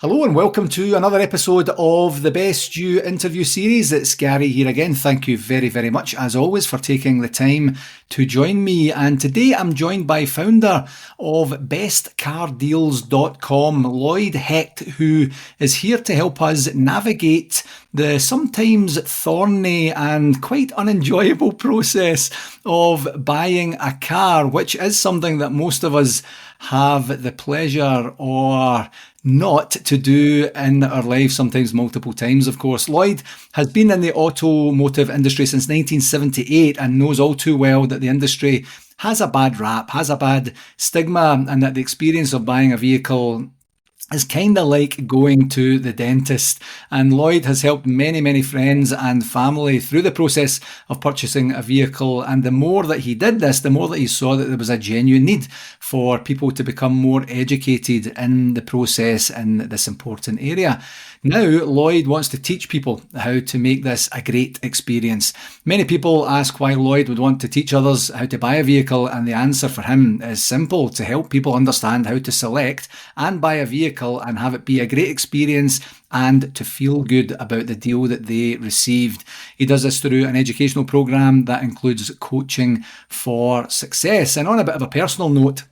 Hello and welcome to another episode of the Best You interview series. It's Gary here again. Thank you very, very much, as always, for taking the time to join me. And today I'm joined by founder of bestcardeals.com, Lloyd Hecht, who is here to help us navigate the sometimes thorny and quite unenjoyable process of buying a car, which is something that most of us have the pleasure or not to do in our life, sometimes multiple times, of course. Lloyd has been in the automotive industry since 1978 and knows all too well that the industry has a bad rap, has a bad stigma, and that the experience of buying a vehicle is kind of like going to the dentist. And Lloyd has helped many, many friends and family through the process of purchasing a vehicle. And the more that he did this, the more that he saw that there was a genuine need for people to become more educated in the process in this important area. Now, Lloyd wants to teach people how to make this a great experience. Many people ask why Lloyd would want to teach others how to buy a vehicle, and the answer for him is simple: to help people understand how to select and buy a vehicle and have it be a great experience and to feel good about the deal that they received. He does this through an educational program that includes coaching for success. And on a bit of a personal note,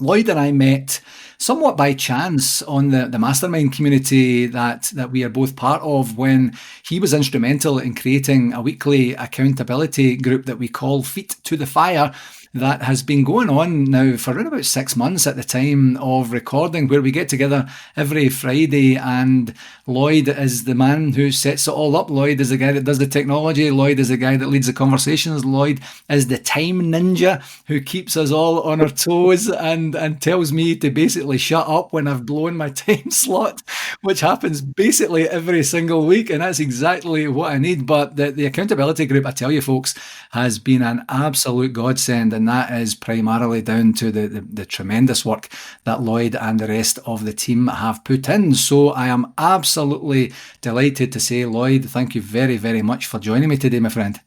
Lloyd and I met somewhat by chance on the mastermind community that we are both part of, when he was instrumental in creating a weekly accountability group that we call Feet to the Fire, that has been going on now for around about 6 months at the time of recording, where we get together every Friday, and Lloyd is the man who sets it all up. Lloyd is the guy that does the technology. Lloyd is the guy that leads the conversations. Lloyd is the time ninja who keeps us all on our toes and tells me to basically shut up when I've blown my time slot, which happens basically every single week, and that's exactly what I need. But the accountability group, I tell you folks, has been an absolute godsend, and that is primarily down to the tremendous work that Lloyd and the rest of the team have put in. So I am absolutely delighted to say, Lloyd, thank you very, very much for joining me today, my friend.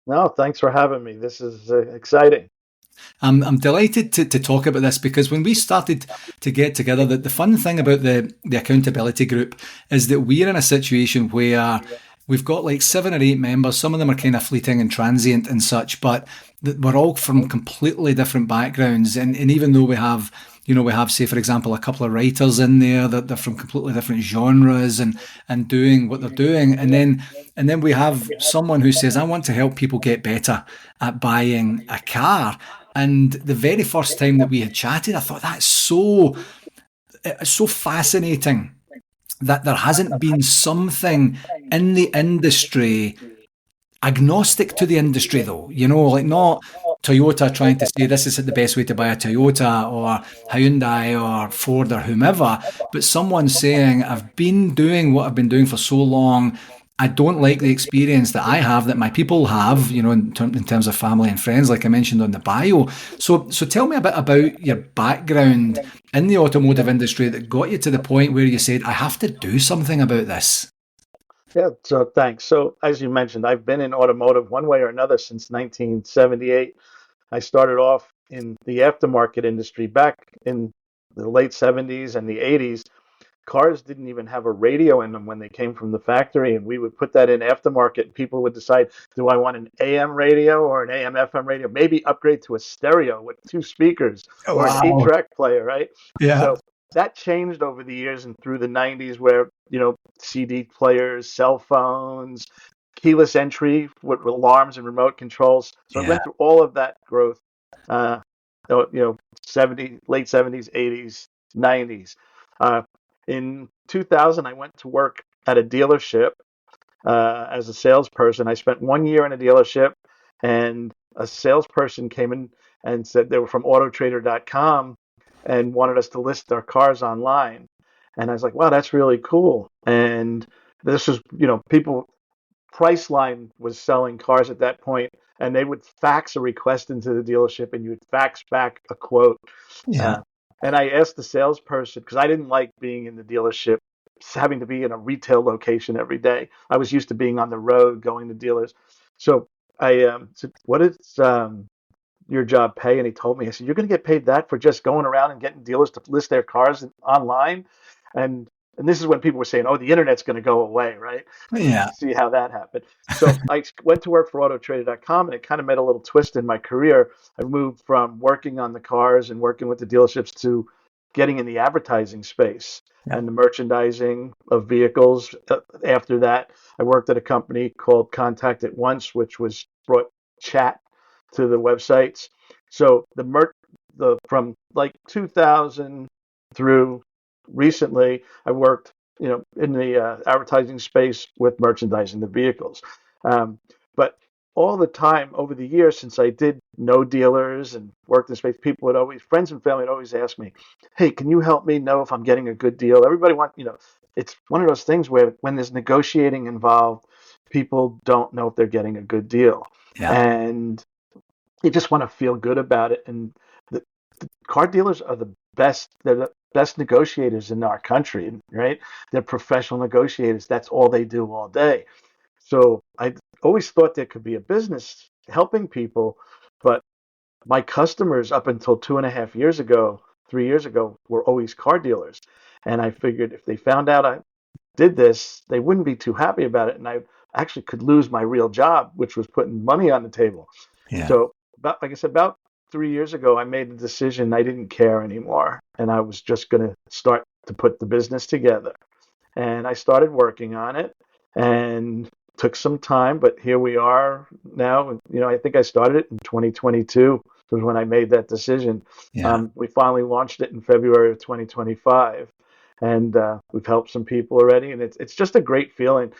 No, thanks for having me. This is exciting. I'm delighted to talk about this because when we started to get together, the fun thing about the accountability group is that we're in a situation where we've got like 7 or 8 members. Some of them are kind of fleeting and transient and such, but we're all from completely different backgrounds. And even though we have, say, for example, a couple of writers in there that they're from completely different genres and doing what they're doing. And then we have someone who says, I want to help people get better at buying a car. And the very first time that we had chatted, I thought that's so fascinating that there hasn't been something in the industry, agnostic to the industry though, like not Toyota trying to say this is the best way to buy a Toyota, or Hyundai or Ford or whomever, but someone saying, I've been doing what I've been doing for so long, I don't like the experience that I have, that my people have, in terms of family and friends, like I mentioned on the bio. So tell me a bit about your background in the automotive industry that got you to the point where you said, I have to do something about this. Yeah, so thanks. So as you mentioned, I've been in automotive one way or another since 1978. I started off in the aftermarket industry back in the late 70s and the 80s. Cars didn't even have a radio in them when they came from the factory, and we would put that in aftermarket, and people would decide, do I want an AM radio or an AM FM radio? Maybe upgrade to a stereo with 2 speakers or an Wow. 8-track player, right? Yeah. So that changed over the years and through the 90s, where CD players, cell phones, keyless entry with alarms and remote controls. So I Yeah. went through all of that growth, uh, 70, late 70s, 80s, 90s. Uh, in 2000, I went to work at a dealership as a salesperson. I spent 1 year in a dealership, and a salesperson came in and said they were from autotrader.com and wanted us to list our cars online. And I was like, wow, that's really cool. And this was, people, Priceline was selling cars at that point, and they would fax a request into the dealership, and you would fax back a quote. Yeah. Uh, and I asked the salesperson, because I didn't like being in the dealership, having to be in a retail location every day. I was used to being on the road, going to dealers. So I said, what is your job pay? And he told me, I said, you're going to get paid that for just going around and getting dealers to list their cars online? And and this is when people were saying, "Oh, the internet's going to go away," right? Yeah. See how that happened. So I went to work for autotrader.com, and it kind of made a little twist in my career. I moved from working on the cars and working with the dealerships to getting in the advertising space Yeah. and the merchandising of vehicles. After that, I worked at a company called Contact at Once, which was brought chat to the websites. So the from like 2000 through recently, I worked, in the advertising space with merchandising the vehicles. Um, but all the time over the years, since I did know dealers and worked in space, people would always, friends and family would always ask me, "Hey, can you help me know if I'm getting a good deal?" Everybody wants, it's one of those things where when there's negotiating involved, people don't know if they're getting a good deal. Yeah. And you just want to feel good about it. And the car dealers are the best. They're the best negotiators in our country, right? They're professional negotiators. That's all they do all day. So I always thought there could be a business helping people, but my customers up until 2.5 years ago, 3 years ago, were always car dealers. And I figured if they found out I did this, they wouldn't be too happy about it. And I actually could lose my real job, which was putting money on the table. Yeah. So, like I said, about 3 years ago, I made the decision I didn't care anymore. And I was just going to start to put the business together. And I started working on it and took some time, but here we are now. I think I started it in 2022 was when I made that decision. Yeah. We finally launched it in February of 2025, and we've helped some people already, and it's just a great feeling.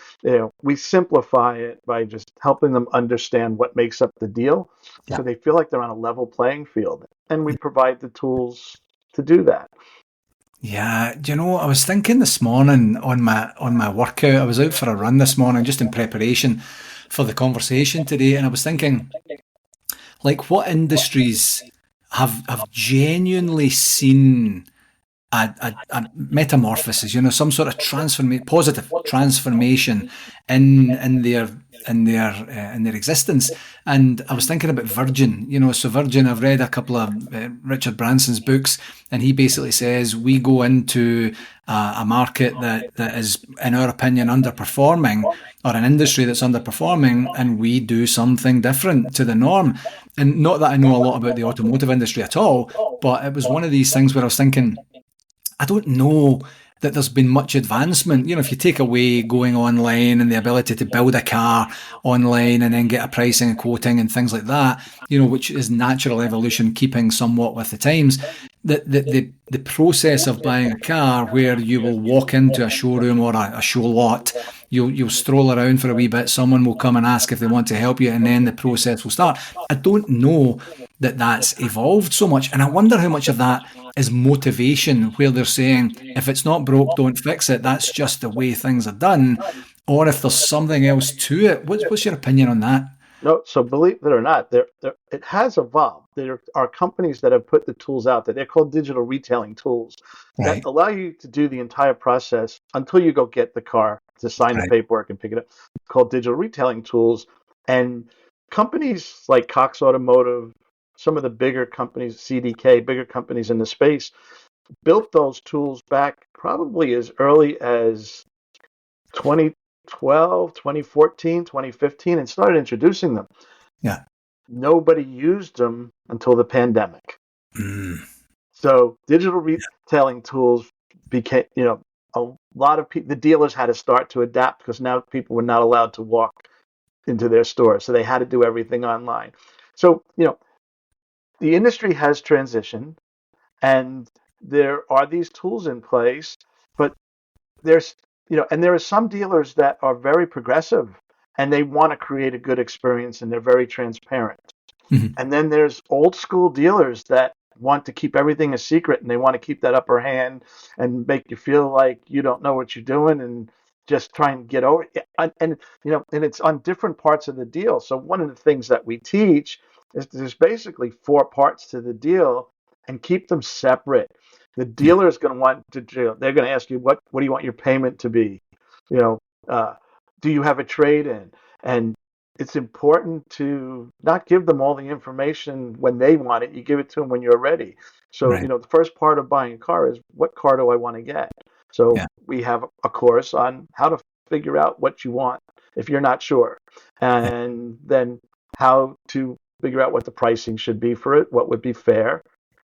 We simplify it by just helping them understand what makes up the deal, Yeah. so they feel like they're on a level playing field, and we provide the tools to do that. Yeah, do you know, I was thinking this morning on my workout. I was out for a run this morning just in preparation for the conversation today, and I was thinking, like, what industries have genuinely seen a metamorphosis, some sort of positive transformation in their existence. And I was thinking about Virgin, so Virgin, I've read a couple of Richard Branson's books, and he basically says we go into a market that is, in our opinion, underperforming, or an industry that's underperforming, and we do something different to the norm. And not that I know a lot about the automotive industry at all, but it was one of these things where I was thinking, I don't know that there's been much advancement. If you take away going online and the ability to build a car online and then get a pricing and quoting and things like that, which is natural evolution, keeping somewhat with the times, the process of buying a car where you will walk into a showroom or a show lot, you'll stroll around for a wee bit, someone will come and ask if they want to help you, and then the process will start. I don't know that that's evolved so much, and I wonder how much of that is motivation, where they're saying, if it's not broke, don't fix it. That's just the way things are done. Or if there's something else to it. What's your opinion on that? No, so believe it or not, it has evolved. There are companies that have put the tools out there. They're called digital retailing tools that Right, allow you to do the entire process until you go get the car to sign the right, paperwork and pick it up. It's called digital retailing tools. And companies like Cox Automotive, some of the bigger companies, CDK, bigger companies in the space, built those tools back probably as early as 2012, 2014, 2015, and started introducing them. yeah, Nobody used them until the pandemic. mm, So digital retailing tools became, a lot of people, the dealers had to start to adapt because now people were not allowed to walk into their stores. So they had to do everything online. So, the industry has transitioned and there are these tools in place, but there's and there are some dealers that are very progressive and they want to create a good experience and they're very transparent. mhm, And then there's old school dealers that want to keep everything a secret and they want to keep that upper hand and make you feel like you don't know what you're doing and just try and get over it. And it's on different parts of the deal. So one of the things that we teach is there's basically four parts to the deal and keep them separate. The yeah, dealer is going to want to, they're going to ask you, what do you want your payment to be? You know, uh, do you have a trade in? And it's important to not give them all the information when they want it. You give it to them when you're ready. So, right, the first part of buying a car is, what car do I want to get? So Yeah. we have a course on how to figure out what you want if you're not sure, Yeah. and then how to figure out what the pricing should be for it, what would be fair,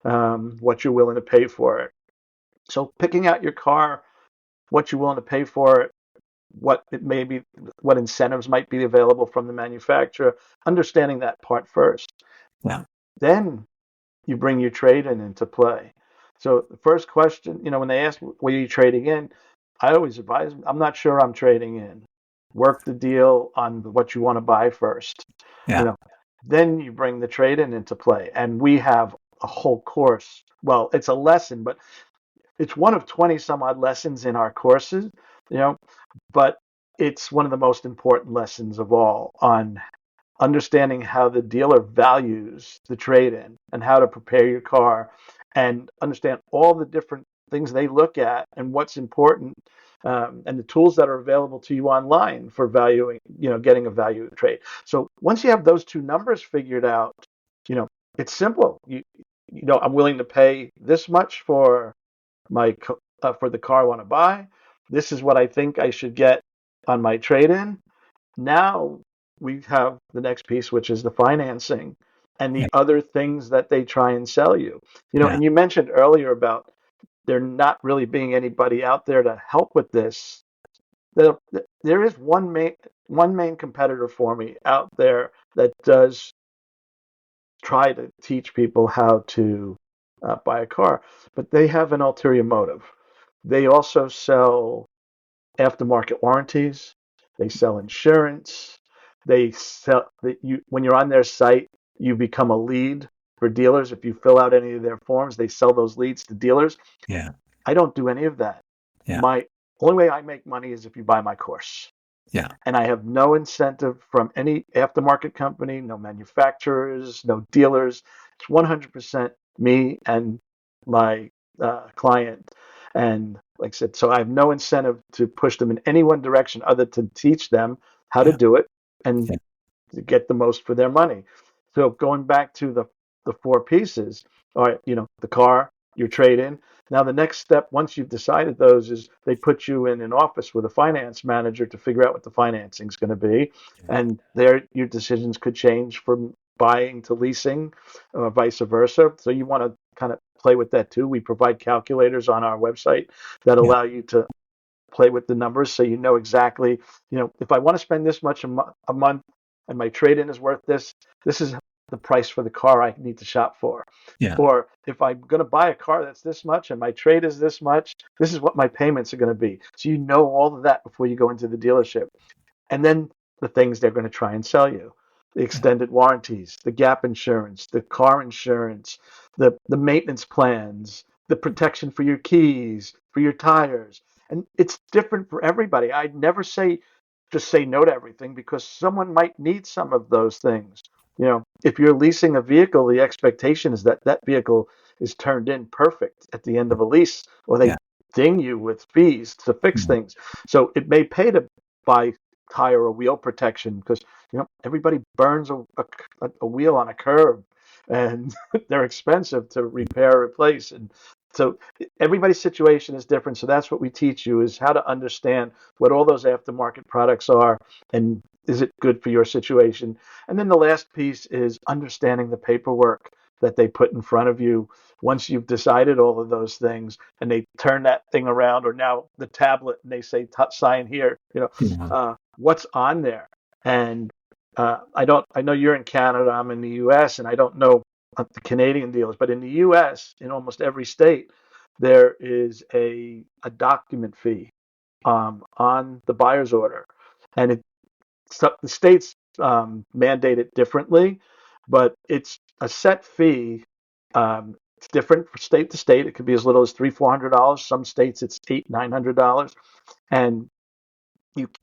what you're willing to pay for it. So picking out your car, what you're willing to pay for it, what it may be, what incentives might be available from the manufacturer, understanding that part first. Yeah. Then you bring your trade-in into play. So the first question, when they ask, what are you trading in? I always advise them, I'm not sure I'm trading in. Work the deal on what you want to buy first. You Yeah. know, then you bring the trade-in into play. And we have a whole course. Well, it's a lesson, but it's one of 20 some odd lessons in our courses, you know, but it's one of the most important lessons of all on understanding how the dealer values the trade-in and how to prepare your car and understand all the different things they look at and what's important, and the tools that are available to you online for valuing, getting a value trade. So once you have those two numbers figured out, you know, it's simple. I'm willing to pay this much for for the car I want to buy. This is what I think I should get on my trade-in. Now we have the next piece, which is the financing and Yeah. the other things that they try and sell you. Yeah. And you mentioned earlier about there not really being anybody out there to help with this. There, there is one main competitor for me out there that does try to teach people how to buy a car, but they have an ulterior motive. They also sell aftermarket warranties. They sell insurance. They sell that you when you're on their site, you become a lead for dealers. If you fill out any of their forms, they sell those leads to dealers. Yeah. I don't do any of that. Yeah. My only way I make money is if you buy my course. Yeah. And I have no incentive from any aftermarket company, no manufacturers, no dealers. It's 100% me and my client. And like I said, so I have no incentive to push them in any one direction other than teach them how to Yeah. do it and Yeah. to get the most for their money. So going back to the four pieces, all right, the car, your trade in. Now the next step, once you've decided those, is they put you in an office with a finance manager to figure out what the financing is going to be, and there your decisions could change from buying to leasing, or vice versa. So you want to kind of play with that too. We provide calculators on our website that Yeah. allow you to play with the numbers so you know exactly, if I want to spend this much a month and my trade-in is worth this is the price for the car I need to shop for. Yeah. Or if I'm going to buy a car that's this much and my trade is this much, this is what my payments are going to be. So you know all of that before you go into the dealership. And then the things they're going to try and sell you: the extended warranties, the gap insurance, the car insurance, the maintenance plans, the protection for your keys, for your tires. And it's different for everybody. I'd never say just say no to everything, because someone might need some of those things. If you're leasing a vehicle, the expectation is that that vehicle is turned in perfect at the end of a lease, or they Yeah. ding you with fees to fix Yeah. things. So it may pay to buy tire or wheel protection, because everybody burns a wheel on a curb, and they're expensive to repair or replace. And so everybody's situation is different. So that's what we teach you, is how to understand what all those aftermarket products are, and is it good for your situation. And then the last piece is understanding the paperwork that they put in front of you once you've decided all of those things, and they turn that thing around, or now the tablet, and they say sign here, Yeah. what's on there. And I know you're in Canada, I'm in the US, and I don't know the Canadian dealers, but in the US, in almost every state, there is a document fee on the buyer's order. And the states mandate it differently, but it's a set fee. It's different from state to state. It could be as little as $300-400. Some states it's $800-900, and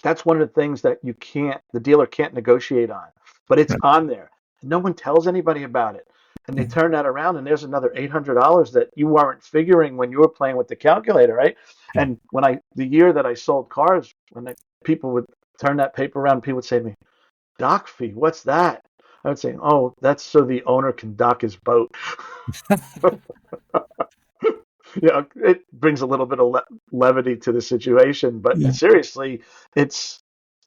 that's one of the things that the dealer can't negotiate on, but it's Right. on there. No one tells anybody about it. And they Yeah. turn that around, and there's another $800 that you weren't figuring when you were playing with the calculator, right? Yeah. And the year that I sold cars, people would turn that paper around, people would say to me, "Dock fee, what's that?" I would say, "Oh, that's so the owner can dock his boat." it brings a little bit of levity to the situation, but Yeah. seriously, it's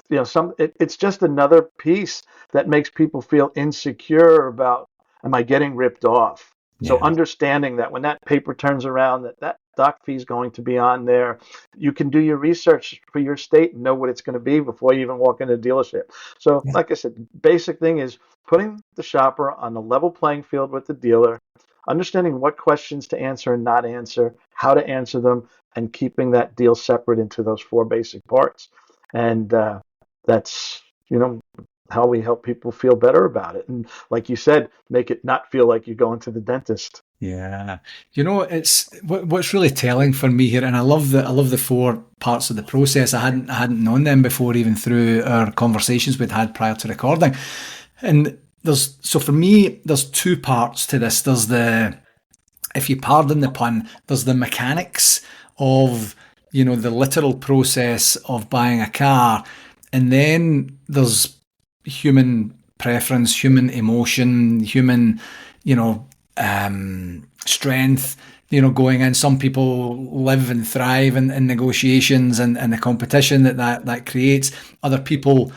it's just another piece that makes people feel insecure about, am I getting ripped off? So Yeah. understanding that when that paper turns around, that doc fee is going to be on there, you can do your research for your state and know what it's going to be before you even walk into a dealership. So Yeah. like I said, basic thing is putting the shopper on a level playing field with the dealer, understanding what questions to answer and not answer, how to answer them, and keeping that deal separate into those four basic parts. And that's how we help people feel better about it, and like you said, make it not feel like you're going to the dentist. Yeah. It's what's really telling for me here, and I love the four parts of the process. I hadn't known them before, even through our conversations we'd had prior to recording. And so for me, there's two parts to this. There's the, if you pardon the pun, there's the mechanics of, the literal process of buying a car. And then there's human preference, human emotion, human, you know, strength, going in. Some people live and thrive in negotiations and the competition that creates. Other people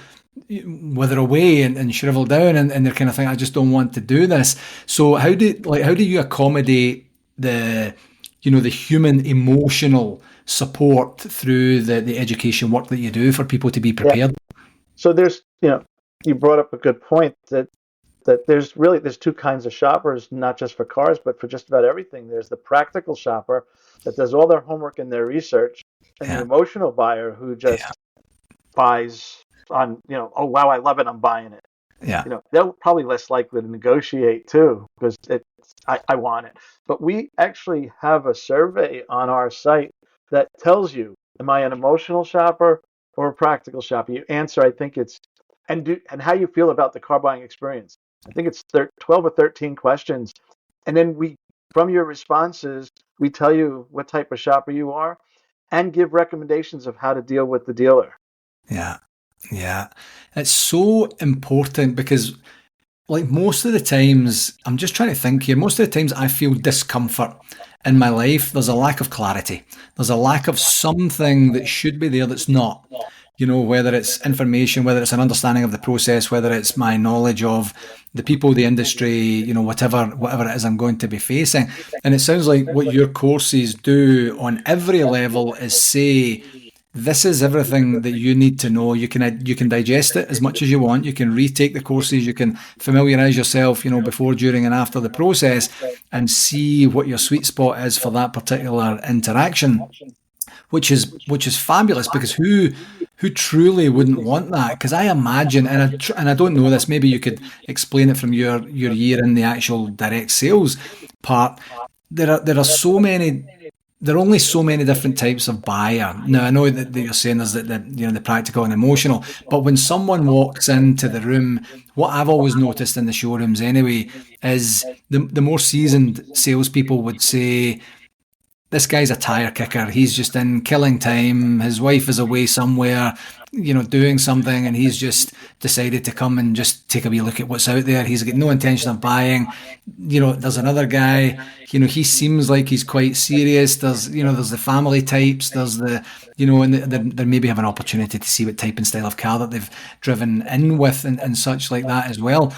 wither away and shrivel down, and they're kind of thinking, I just don't want to do this. So how do you accommodate the human emotional support through the education work that you do for people to be Yeah. prepared? So you brought up a good point that there's two kinds of shoppers, not just for cars, but for just about everything. There's the practical shopper that does all their homework and their research, and the Yeah, emotional buyer who yeah, just buys on, oh wow, I love it, I'm buying it. yeah, They're probably less likely to negotiate too because I want it. But we actually have a survey on our site that tells you, am I an emotional shopper or a practical shopper? You answer, I think it's, and how you feel about the car buying experience. I think it's 12 or 13 questions. And then from your responses, we tell you what type of shopper you are and give recommendations of how to deal with the dealer. yeah, yeah. It's so important because, like, most of the times, I'm just trying to think here, most of the times I feel discomfort in my life. There's a lack of clarity. There's a lack of something that should be there that's not. Whether it's information, whether it's an understanding of the process, whether it's my knowledge of the people, the industry, whatever it is I'm going to be facing. And it sounds like what your courses do on every level is say, this is everything that you need to know. You can digest it as much as you want. You can retake the courses. You can familiarize yourself, before, during, and after the process, and see what your sweet spot is for that particular interaction, which is fabulous, because who truly wouldn't want that? Because I imagine, and I don't know this. Maybe you could explain it from your year in the actual direct sales part. There are so many. There are only so many different types of buyer. Now I know that you're saying there's the practical and emotional, but when someone walks into the room, what I've always noticed in the showrooms anyway is the more seasoned salespeople would say, this guy's a tire kicker. He's just in killing time. His wife is away somewhere, doing something, and he's just decided to come and just take a wee look at what's out there. He's got no intention of buying. There's another guy, he seems like he's quite serious. There's the family types. There's and they maybe have an opportunity to see what type and style of car that they've driven in with, and such like that as well.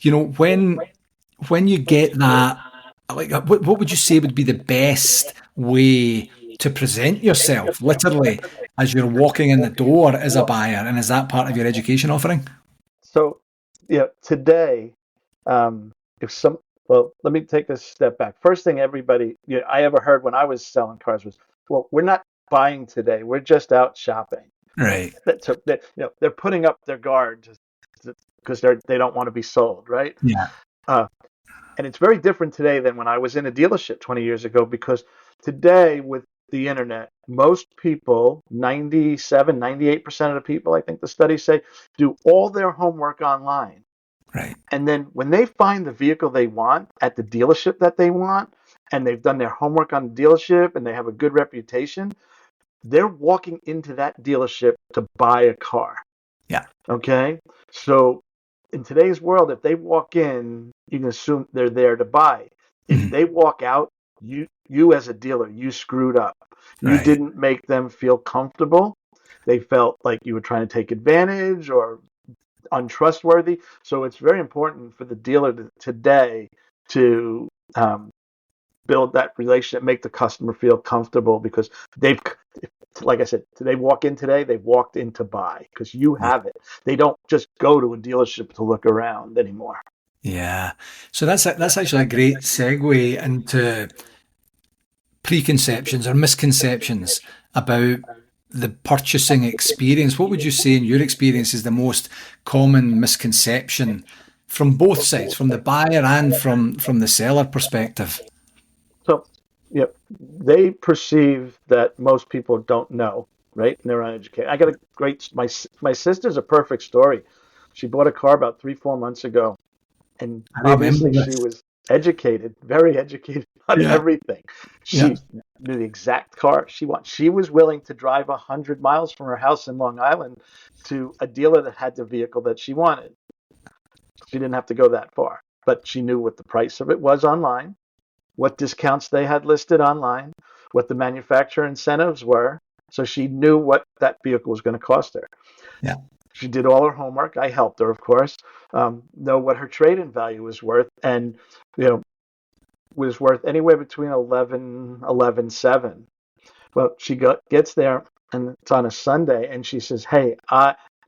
When you get that, like, what would you say would be the best way to present yourself, literally, as you're walking in the door as a buyer? And is that part of your education offering? So, today, if some, well, let me take a step back. First thing everybody, I ever heard when I was selling cars was, well, we're not buying today. We're just out shopping. Right. So they're putting up their guard because they don't want to be sold, right? Yeah. Uh, and it's very different today than when I was in a dealership 20 years ago, because today with the internet, most people, 97, 98% of the people, I think the studies say, do all their homework online. Right. And then when they find the vehicle they want at the dealership that they want, and they've done their homework on the dealership and they have a good reputation, they're walking into that dealership to buy a car. Yeah. Okay? So in today's world, if they walk in, you can assume they're there to buy. If Mhm. they walk out you as a dealer, you screwed up. You Right. didn't make them feel comfortable. They felt like you were trying to take advantage or untrustworthy. So it's very important for the dealer today to build that relationship, make the customer feel comfortable because they've, like I said, they walk in today, they've walked in to buy because you Yeah. have it. They don't just go to a dealership to look around anymore. Yeah. So that's actually a great segue into preconceptions or misconceptions about the purchasing experience. What would you say in your experience is the most common misconception from both sides, from the buyer and from the seller perspective? So, yeah, they perceive that most people don't know, right? And they're uneducated. I got a great, my sister's a perfect story. She bought a car about 3, 4 months ago, and I remember obviously she this. was educated, very educated on Yeah. everything. Yeah. She knew the exact car she wants. She was willing to drive 100 miles from her house in Long Island to a dealer that had the vehicle that she wanted. She didn't have to go that far, but she knew what the price of it was online, what discounts they had listed online, what the manufacturer incentives were. So she knew what that vehicle was going to cost her. Yeah. She did all her homework. I helped her, of course, know what her trade-in value was worth, and you know was worth anywhere between 11.7. Well, gets there, and it's on a Sunday, and she says, "Hey,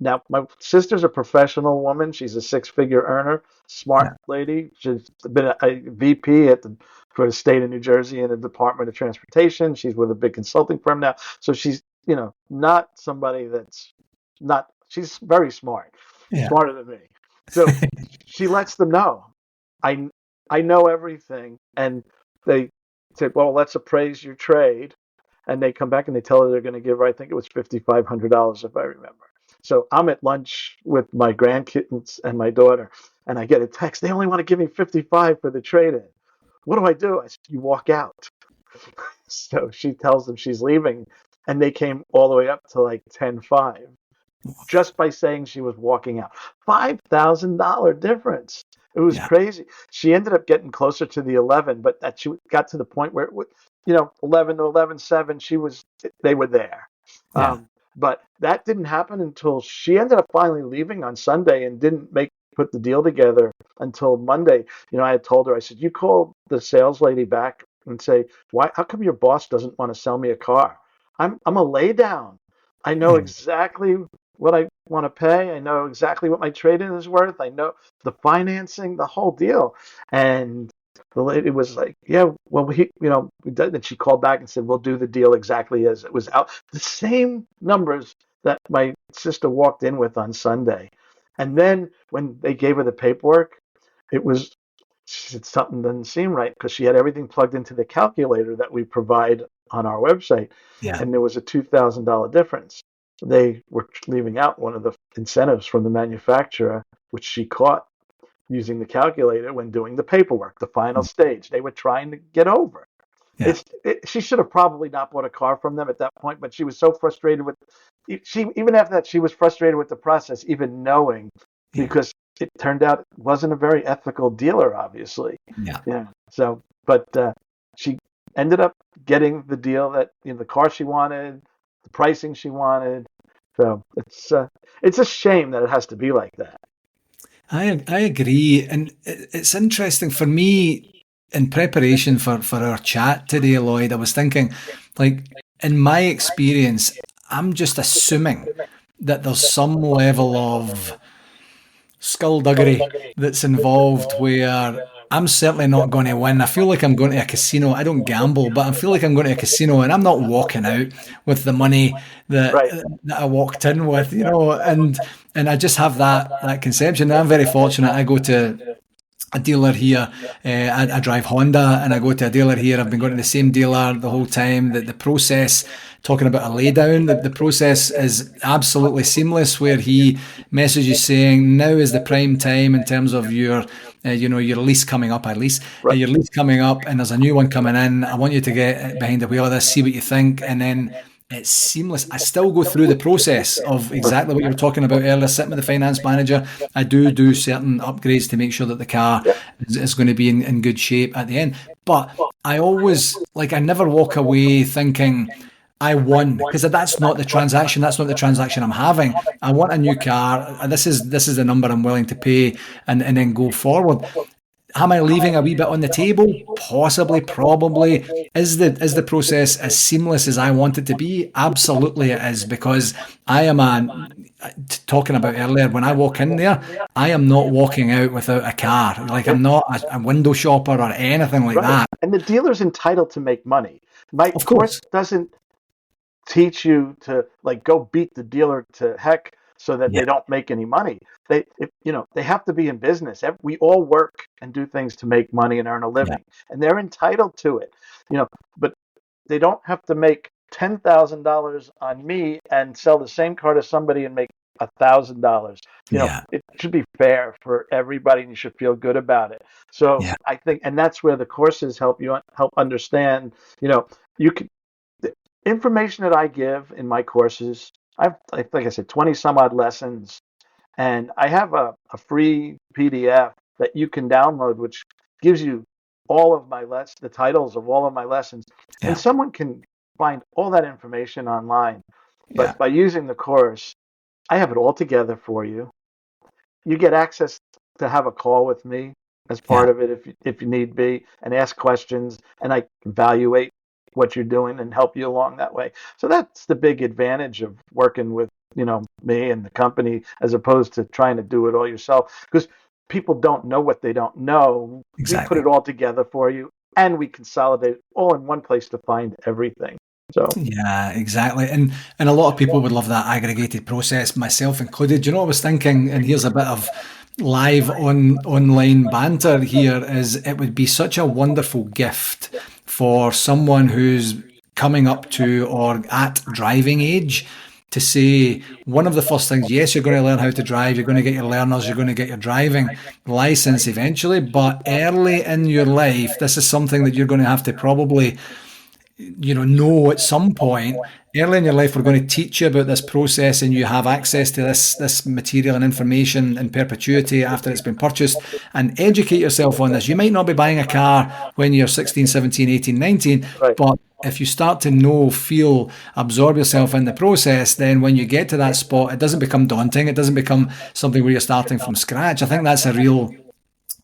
now my sister's a professional woman. She's a six-figure earner, smart Yeah. lady. She's been a VP for the state of New Jersey in the Department of Transportation. She's with a big consulting firm now. So she's, not somebody that's not. She's very smart, Yeah. smarter than me. So she lets them know, I I know everything, and they said, well, let's appraise your trade, and they come back and they tell her they're going to give her, I think it was $5,500 if I remember. So I'm at lunch with my grandkids and my daughter, and I get a text. They only want to give me 55 for the trade-in. What do I do? I said, you walk out. So she tells them she's leaving, and they came all the way up to like 10.5 just by saying she was walking out. $5,000 difference. It was Yeah. crazy. She ended up getting closer to the 11, but that she got to the point where, 11 to 11.7, they were there. Yeah. But that didn't happen until she ended up finally leaving on Sunday and didn't put the deal together until Monday. I had told her, I said, you call the sales lady back and say, why, how come your boss doesn't want to sell me a car? I'm a lay down. I know Yeah. exactly what I want to pay. I know exactly what my trade-in is worth. I know the financing, the whole deal. And the lady was like, "Yeah, well, we did." And she called back and said, "We'll do the deal exactly as it was out." The same numbers that my sister walked in with on Sunday. And then when they gave her the paperwork, it was she said something doesn't seem right because she had everything plugged into the calculator that we provide on our website, Yeah. and there was a $2,000 difference. They were leaving out one of the incentives from the manufacturer, which she caught using the calculator when doing the paperwork, the final stage. They were trying to get over. Yeah. She should have probably not bought a car from them at that point, but she was so frustrated with she even after that she was frustrated with the process, even knowing Yeah. because it turned out it wasn't a very ethical dealer, obviously. Yeah. Yeah. So, but she ended up getting the deal that the car she wanted, the pricing she wanted. So it's a shame that it has to be like that. I agree, and it's interesting for me in preparation for our chat today, Lloyd. I was thinking, like, in my experience, I'm just assuming that there's some level of skullduggery that's involved where I'm certainly not going to win. I feel like I'm going to a casino. I don't gamble, but I feel like I'm going to a casino and I'm not walking out with the money that Right. that I walked in with, and I just have that conception. And I'm very fortunate. I go to a dealer here. I drive Honda, and I go to a dealer here. I've been going to the same dealer the whole time. The process, talking about a laydown, the process is absolutely seamless. Where he messages saying, "Now is the prime time in terms of your lease coming up. At least Right. your lease coming up, and there's a new one coming in. I want you to get behind the wheel of this, see what you think, and then." It's seamless. I still go through the process of exactly what you were talking about earlier, sitting with the finance manager. I do certain upgrades to make sure that the car Yeah. is going to be in good shape at the end. But I always, like, I never walk away thinking I won, because that's not the transaction. That's not the transaction I'm having. I want a new car. This is the number I'm willing to pay, and then go forward. Am I leaving a wee bit on the table? Possibly, probably. Is the process as seamless as I want it to be? Absolutely it is, because I am talking about earlier, when I walk in there, I am not walking out without a car. Like, I'm not a window shopper or anything like Right. that. And the dealer's entitled to make money. My Of course course. doesn't teach you to like go beat the dealer to heck so that Yeah, they don't make any money. They have to be in business. We all work and do things to make money and earn a yeah, living, and they're entitled to it. But they don't have to make $10,000 on me and sell the same car to somebody and make $1,000. yeah, It should be fair for everybody, and you should feel good about it. So yeah, I think, and that's where the courses help understand. You can the information that I give in my courses. Like I said, 20 some odd lessons, and I have a free PDF that you can download, which gives you all of the titles of all of my lessons, and yeah, someone can find all that information online. yeah, But by using the course, I have it all together for you. You get access to have a call with me as yeah. part of it if you need be, and ask questions, and I evaluate what you're doing and help you along that way. So that's the big advantage of working with me and the company, as opposed to trying to do it all yourself, because people don't know what they don't know. We put Exactly. it all together for you, and we consolidate it all in one place to find everything. So Yeah, exactly. And a lot of people would love that aggregated process, myself included. You know, I was thinking, and here's a bit of live online banter here, is it would be such a wonderful gift for someone who's coming up to or at driving age to say one of the first things, yes, you're going to learn how to drive, you're going to get your learners, you're going to get your driving license eventually, but early in your life, this is something that you're going to have to probably know at some point early in your life. We're going to teach you about this process, and you have access to this material and information in perpetuity after it's been purchased, and educate yourself on this. You might not be buying a car when you're 16, 17, 18, 19, right, but if you start to know, feel, absorb yourself in the process, then when you get to that spot, it doesn't become daunting. It doesn't become something where you're starting from scratch. I think that's a real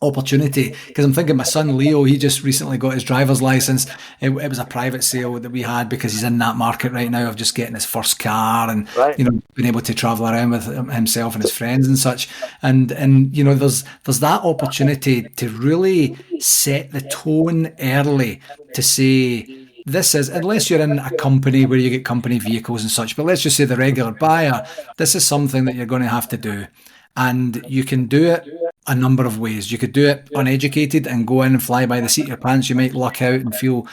opportunity, because I'm thinking my son Leo, he just recently got his driver's license. It was a private sale that we had, because he's in that market right now of just getting his first car, and right. being able to travel around with himself and his friends and such. And there's that opportunity to really set the tone early, to say, this is, unless you're in a company where you get company vehicles and such, but let's just say the regular buyer, this is something that you're going to have to do. And you can do it a number of ways. You could do it uneducated and go in and fly by the seat of your pants. You might luck out and feel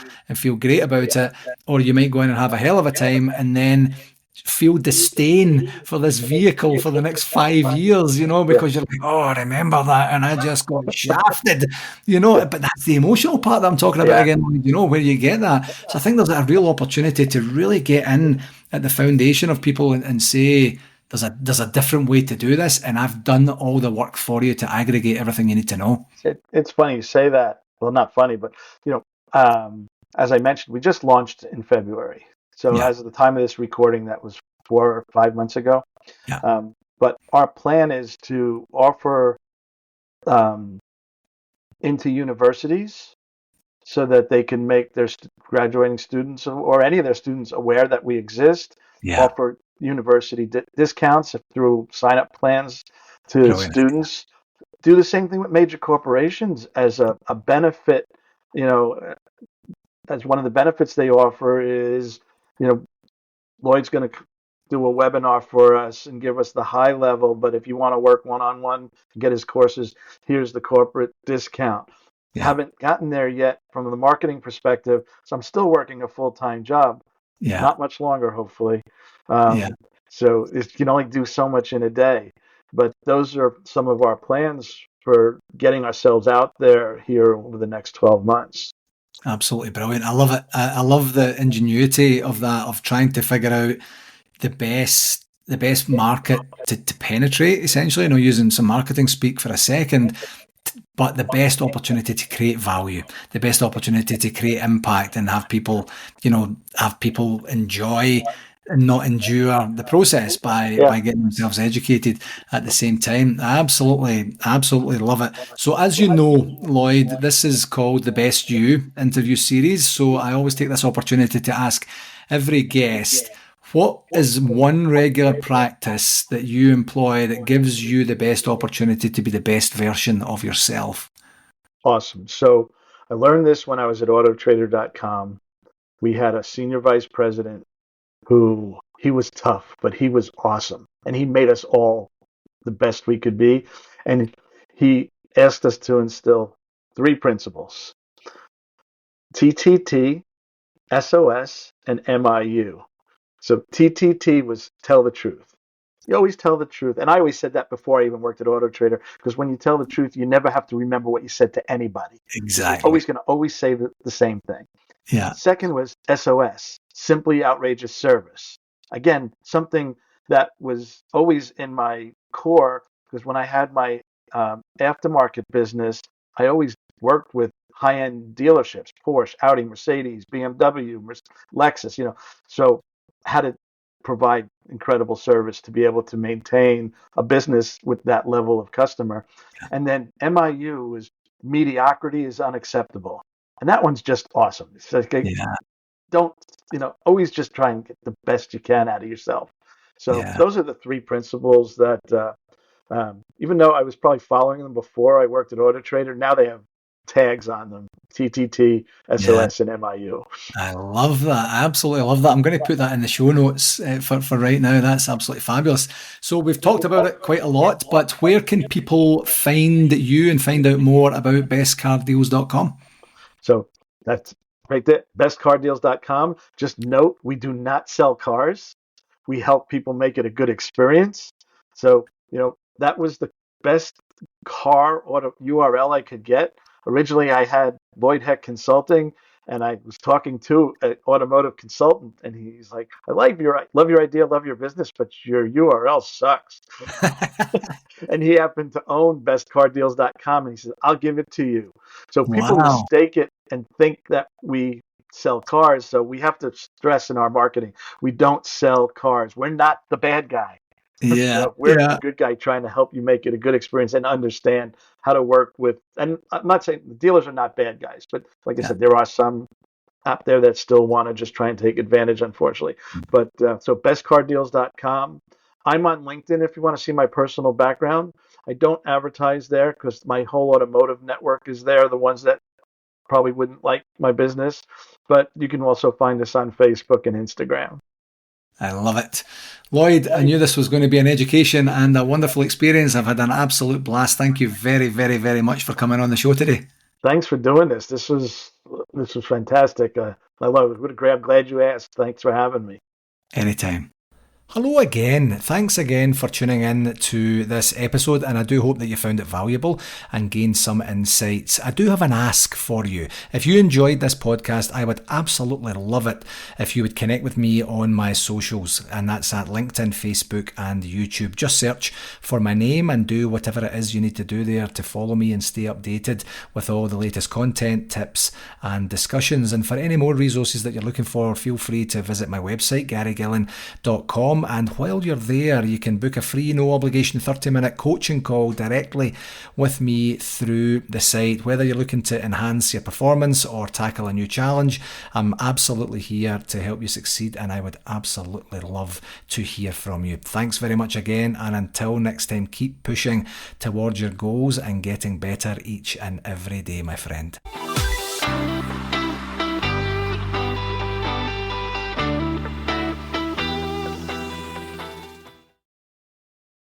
great about it, or you might go in and have a hell of a time and then feel disdain for this vehicle for the next 5 years, Yeah, because you're like, oh, I remember that, and I just got shafted, but that's the emotional part that I'm talking about yeah. again, where you get that. So I think there's a real opportunity to really get in at the foundation of people, and say, there's a different way to do this, and I've done all the work for you to aggregate everything you need to know. It's funny you say that. Well, not funny, but you know, as I mentioned, we just launched in February. So Yeah, as of the time of this recording, that was 4 or 5 months ago. yeah, But our plan is to offer um, into universities so that they can make their graduating students or any of their students aware that we exist. yeah. Offer university discounts through sign-up plans to Brilliant. students. Do the same thing with major corporations as a benefit. You know, as one of the benefits they offer is, you know, Lloyd's going to do a webinar for us and give us the high level, but if you want to work one-on-one, get his courses, here's the corporate discount. Yeah, Haven't gotten there yet from the marketing perspective, so I'm still working a full-time job. yeah, Not much longer, hopefully. yeah. So you can only do so much in a day. But those are some of our plans for getting ourselves out there here over the next 12 months. Absolutely brilliant. I love it. I love the ingenuity of that, of trying to figure out the best market to penetrate, essentially, using some marketing speak for a second, but the best opportunity to create value, the best opportunity to create impact and have people enjoy and not endure the process by Yeah, getting themselves educated at the same time. I absolutely love it. So as you know, Lloyd, this is called the Best You interview series. So I always take this opportunity to ask every guest, what is one regular practice that you employ that gives you the best opportunity to be the best version of yourself? awesome. So I learned this when I was at autotrader.com. We had a senior vice president who he was tough, but he was awesome. And he made us all the best we could be. And he asked us to instill three principles: TTT, SOS, and MIU. So TTT was tell the truth. You always tell the truth. And I always said that before I even worked at Auto Trader, because when you tell the truth, you never have to remember what you said to anybody, because you're Exactly. always going to always say the same thing. Yeah. Second was SOS, simply outrageous service. Again, something that was always in my core, because when I had my aftermarket business, I always worked with high-end dealerships: Porsche, Audi, Mercedes, BMW, Lexus. So how to provide incredible service to be able to maintain a business with that level of customer. And then MIU is mediocrity is unacceptable. And that one's just awesome. It's like, Yeah. don't, always just try and get the best you can out of yourself. So Yeah. those are the three principles that, even though I was probably following them before I worked at Auto Trader, now they have tags on them: TTT, Yeah. SOS, and MIU. I love that. I absolutely love that. I'm going to put that in the show notes for right now. That's absolutely fabulous. So we've talked about it quite a lot, but where can people find you and find out more about bestcardeals.com? So that's right there, bestcardeals.com. Just note, we do not sell cars. We help people make it a good experience. So, that was the best car auto URL I could get. Originally, I had Lloyd Hecht Consulting, and I was talking to an automotive consultant, and he's like, "I love your idea, love your business, but your URL sucks." And he happened to own bestcardeals.com, and he says, "I'll give it to you." So people Wow. mistake it and think that we sell cars. So we have to stress in our marketing, we don't sell cars. We're not the bad guy. Yeah. We're the Yeah. good guy trying to help you make it a good experience and understand how to work with. And I'm not saying the dealers are not bad guys, but like I Yeah. said, there are some out there that still want to just try and take advantage, unfortunately. But so bestcardeals.com. I'm on LinkedIn if you want to see my personal background. I don't advertise there because my whole automotive network is there, the ones that probably wouldn't like my business. But you can also find us on Facebook and Instagram. I love it. Lloyd, I knew this was going to be an education and a wonderful experience. I've had an absolute blast. Thank you very, very, very much for coming on the show today. Thanks for doing this. This was fantastic. I love it. Glad you asked. Thanks for having me. Anytime. Hello again. Thanks again for tuning in to this episode, and I do hope that you found it valuable and gained some insights. I do have an ask for you. If you enjoyed this podcast, I would absolutely love it if you would connect with me on my socials, and that's at LinkedIn, Facebook, and YouTube. Just search for my name and do whatever it is you need to do there to follow me and stay updated with all the latest content, tips, and discussions. And for any more resources that you're looking for, feel free to visit my website, garygillen.com. And while you're there, you can book a free, no obligation 30-minute coaching call directly with me through the site. Whether you're looking to enhance your performance or tackle a new challenge, I'm absolutely here to help you succeed, and I would absolutely love to hear from you. Thanks very much again, and until next time, keep pushing towards your goals and getting better each and every day, my friend.